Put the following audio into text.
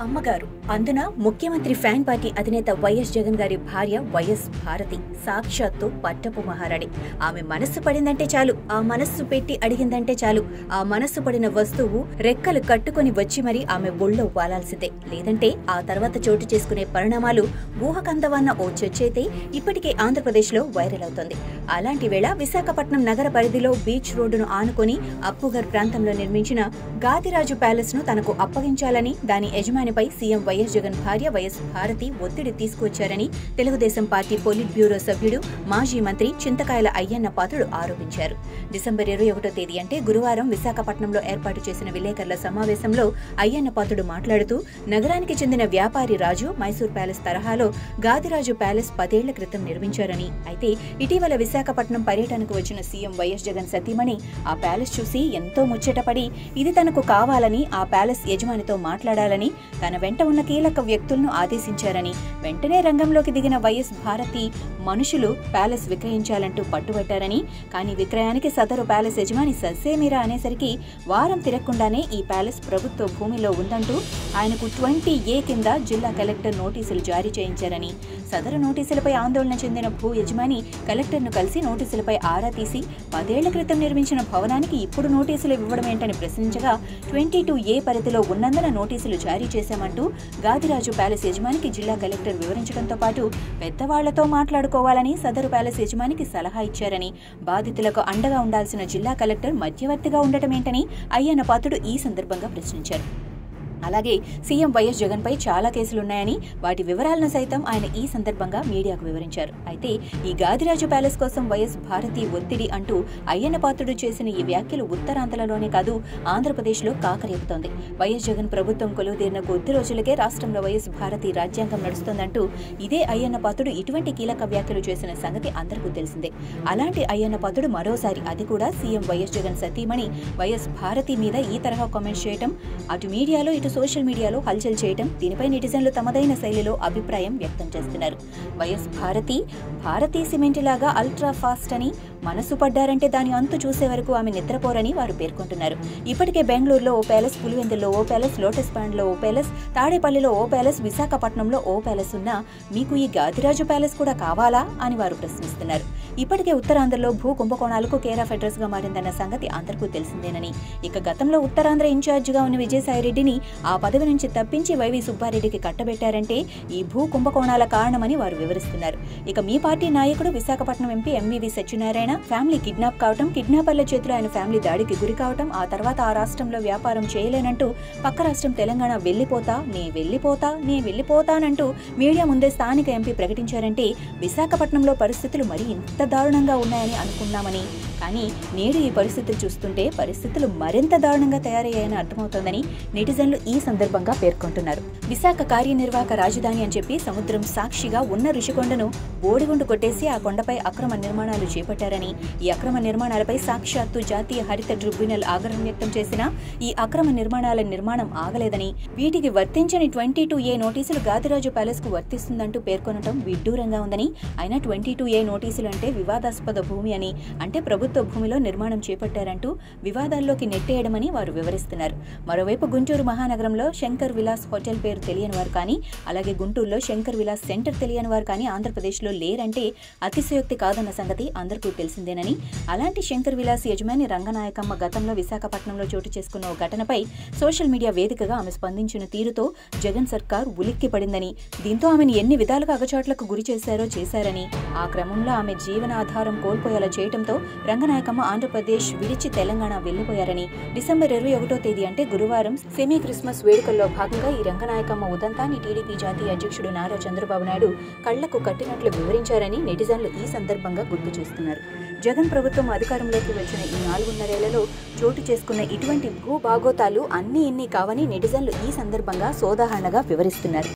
అమ్మగారు అందున ముఖ్యమంత్రి ఫ్యాన్ పార్టీ అధినేత వైఎస్ జగన్ గారి భార్య వైఎస్ భారతి సాక్షాత్తు పట్టపు మహారాణి. ఆమె మనస్సు పడిందంటే చాలు, ఆ మనస్సు పెట్టి అడిగిందంటే చాలు, ఆ మనస్సు పడిన వస్తువు రెక్కలు కట్టుకుని వచ్చి మరి ఆమె ఒళ్ళో వాలాల్సిందే. లేదంటే ఆ తర్వాత చోటు చేసుకునే పరిణామాలు ఊహకందవన్న ఓ చర్చైతే ఇప్పటికే ఆంధ్రప్రదేశ్లో వైరల్ అవుతోంది. అలాంటి వేళ విశాఖపట్నం నగర పరిధిలో బీచ్ రోడ్డును ఆనుకొని అప్పుగర్ ప్రాంతంలో నిర్మించిన గాదిరాజు ప్యాలెస్ ను తనకు అప్పగించాలని దాని యజమానిపై సీఎం వైఎస్ జగన్ భార్య వైఎస్ భారతి ఒత్తిడి తీసుకొచ్చారని తెలుగుదేశం పార్టీ పొలిట్ బ్యూరో సభ్యుడు మాజీ మంత్రి చింతకాయల అయ్యన్న పాత్రుడు ఆరోపించారు. డిసెంబర్ 21వ తేదీ అంటే గురువారం విశాఖపట్నంలో ఏర్పాటు చేసిన విలేకరుల సమావేశంలో అయ్యన్న పాత్రుడు మాట్లాడుతూ, నగరానికి చెందిన వ్యాపారి రాజు మైసూర్ ప్యాలెస్ తరహాలో గాదిరాజు ప్యాలెస్ 10 ఏళ్ల క్రితం నిర్మించారని, అయితే ఇటీవల విశాఖపట్నం పర్యటనకు వచ్చిన సీఎం వైఎస్ జగన్ సతీమణి ఆ ప్యాలెస్ చూసి ఎంతో ముచ్చటపడి ఇది తనకు కావాలని ఆ ప్యాలెస్ యజమానితో మాట్లాడాలని తన వెంట ఉన్న కీలక వ్యక్తులను ఆదేశించారని, వెంటనే రంగంలోకి దిగిన వైఎస్ భారతి మనుషులు ప్యాలెస్ విక్రయించాలంటూ పట్టుబట్టారని, కానీ విక్రయానికి సదరు ప్యాలెస్ యజమాని ససేమిరా అనేసరికి వారం తిరగకుండానే ఈ ప్యాలెస్ ప్రభుత్వ భూమిలో ఉందంటూ ఆయనకు 20A కింద జిల్లా కలెక్టర్ నోటీసులు జారీ చేయించారని, సదరు నోటీసులపై ఆందోళన చెందిన భూ యజమాని కలెక్టర్ను కలిసి నోటీసులపై ఆరా తీసి 10 ఏళ్ల క్రితం నిర్మించిన భవనానికి ఇప్పుడు నోటీసులు ఇవ్వడమేంటని ప్రశ్నించగా 22A పరిధిలో ఉన్నందున నోటీసులు జారీ చేశామంటూ గాదిరాజు ప్యాలెస్ యజమానికి జిల్లా కలెక్టర్ వివరించడంతో పాటు పెద్దవాళ్లతో మాట్లాడుకోవాలని సదరు ప్యాలెస్ యజమానికి సలహా ఇచ్చారని, బాధితులకు అండగా ఉండాల్సిన జిల్లా కలెక్టర్ మధ్యవర్తిగా ఉండటమేంటని అయ్యన్న పాత్రుడు ఈ సందర్భంగా ప్రశ్నించారు. అలాగే సీఎం వైఎస్ జగన్ పై చాలా కేసులున్నాయని, వాటి వివరాలను సైతం ఆయన ఈ సందర్భంగా మీడియాకు వివరించారు. అయితే ఈ గాదిరాజు ప్యాలెస్ కోసం వైఎస్ భారతి ఒత్తిడి అంటూ అయ్యన్న పాత్రుడు చేసిన ఈ వ్యాఖ్యలు ఉత్తరాంధ్రలోనే కాదు ఆంధ్రప్రదేశ్లో కాకరేపుతోంది. వైఎస్ జగన్ ప్రభుత్వం కొలువుదీరిన కొద్ది రోజులకే రాష్ట్రంలో వైఎస్ భారతి రాజ్యాంగం నడుస్తోందంటూ ఇదే అయ్యన్న పాత్రుడు ఇటువంటి కీలక వ్యాఖ్యలు చేసిన సంగతి అందరికీ తెలిసిందే. అలాంటి అయ్యన్న పాత్రుడు మరోసారి, అది కూడా సీఎం వైఎస్ జగన్ సతీమణి వైఎస్ భారతి మీద ఈ తరహా కామెంట్స్ చేయడం అటు మీడియాలో ఇటు సోషల్ మీడియాలో హల్చల్ చేయడం, దీనిపై నెటిజన్లు తమదైన శైలిలో అభిప్రాయం వ్యక్తం చేస్తున్నారు. వైఎస్ భారతీ సిమెంట్ లాగా అల్ట్రా ఫాస్ట్ అని మనసు పడ్డారంటే దాని అంతు చూసే వరకు ఆమె నిద్రపోరని వారు పేర్కొంటున్నారు. ఇప్పటికే బెంగళూరులో ఓ ప్యాలెస్, పులివెందుల్లో ఓ ప్యాలెస్, లోటస్ పాండ్లో ఓ ప్యాలెస్, తాడేపల్లిలో ఓ ప్యాలెస్, విశాఖపట్నంలో ఓ ప్యాలెస్ ఉన్నా మీకు ఈ గాదిరాజు ప్యాలెస్ కూడా కావాలా అని వారు ప్రశ్నిస్తున్నారు. ఇప్పటికే ఉత్తరాంధ్రలో భూ కుంభకోణాలకు కేర్ ఆఫ్ అడ్రస్ గా మారిందన్న సంగతి అందరికీ తెలిసిందేనని, ఇక గతంలో ఉత్తరాంధ్ర ఇన్ఛార్జిగా ఉన్న విజయసాయిరెడ్డిని ఆ పదవి నుంచి తప్పించి వైవి సుబ్బారెడ్డికి కట్టబెట్టారంటే ఈ భూ కుంభకోణాల కారణమని వారు వివరిస్తున్నారు. ఇక మీ పార్టీ నాయకుడు Visakhapatnam MP MVV Satyanarayana family kidnap కావటం, కిడ్నాపర్ల చేతిలో ఆయన ఫ్యామిలీ దాడికి గురి కావటం, ఆ తర్వాత ఆ రాష్ట్రంలో వ్యాపారం చేయలేనంటూ పక్క రాష్ట్రం తెలంగాణ వెళ్ళిపోతానంటూ మీడియా ముందే స్థానిక ఎంపీ ప్రకటించారంటే విశాఖపట్నంలో పరిస్థితులు మరి ఇంత దారుణంగా ఉన్నాయని అనుకున్నామని, కానీ నేడు ఈ పరిస్థితులు చూస్తుంటే పరిస్థితులు మరింత దారుణంగా తయారయ్యాయని అర్థమవుతోందని నెటిజన్లు ఈ సందర్భంగా పేర్కొంటున్నారు. విశాఖ కార్యనిర్వాహక రాజధాని అని చెప్పి సముద్రం సాక్షిగా ఉన్న ఋషికొండను బోడిగుండు కొట్టేసి ఆ కొండపై అక్రమ నిర్మాణాలు చేపట్టారని, ఈ అక్రమ నిర్మాణాలపై సాక్షాత్తు జాతీయ హరిత ట్రిబ్యునల్ ఆగ్రహం వ్యక్తం చేసినా ఈ అక్రమ నిర్మాణాల నిర్మాణం ఆగలేదని, వీటికి వర్తించని 22A నోటీసులు గాదిరాజు ప్యాలెస్ కు వర్తిస్తుందంటూ పేర్కొనడం విడ్డూరంగా ఉందని, అయినా 22A నోటీసులు అంటే వివాదాస్పద భూమి అని, అంటే ప్రభుత్వ భూమిలో నిర్మాణం చేపట్టారంటూ వివాదాల్లోకి నెట్టేయడమని వారు వివరిస్తున్నారు. మరోవైపు గుంటూరు మహానగరంలో శంకర్ విలాస్ హోటల్ పేరు తెలియని వారు కానీ, అలాగే గుంటూరులో శంకర్ విలాస్ సెంటర్ తెలియని వారు కానీ ఆంధ్రప్రదేశ్లో లేరంటే అతిశయోక్తి కాదన్న సంగతి అందరికీ తెలిసిందేనని, అలాంటి శంకర్ విలాస్ యజమాని రంగనాయకమ్మ గతంలో విశాఖపట్నంలో చోటు చేసుకున్న ఓ ఘటనపై సోషల్ మీడియా వేదికగా ఆమె స్పందించిన తీరుతో జగన్ సర్కార్ ఉలిక్కి పడిందని, దీంతో ఆమెను ఎన్ని విధాలుగా అగచాట్లకు గురి చేశారని, ఆ క్రమంలో ఆమె జీవనాధారం కోల్పోయేలా చేయడంతో రంగనాయకమ్మ ఆంధ్రప్రదేశ్ విడిచి తెలంగాణ వెళ్లిపోయారని, డిసెంబర్ 21వ తేదీ అంటే గురువారం సెమీ క్రిస్మస్ వేడుకల్లో భాగంగా ఈ రంగనాయకమ్మ ఉదంతాన్ని టీడీపీ జాతీయ అధ్యక్షుడు నారా చంద్రబాబు నాయుడు కళ్లకు కట్టినట్లు వివరించారని నెటిజన్లు ఈ సందర్భంగా గుర్తు చేస్తున్నారు. జగన్ ప్రభుత్వం అధికారంలోకి వచ్చిన ఈ 4.5 ఏళ్లలో చోటు చేసుకున్న ఇటువంటి భూ బాగోతాలు అన్నీ ఇన్ని కావని నెటిజన్లు ఈ సందర్భంగా సోదాహరణగా వివరిస్తున్నారు.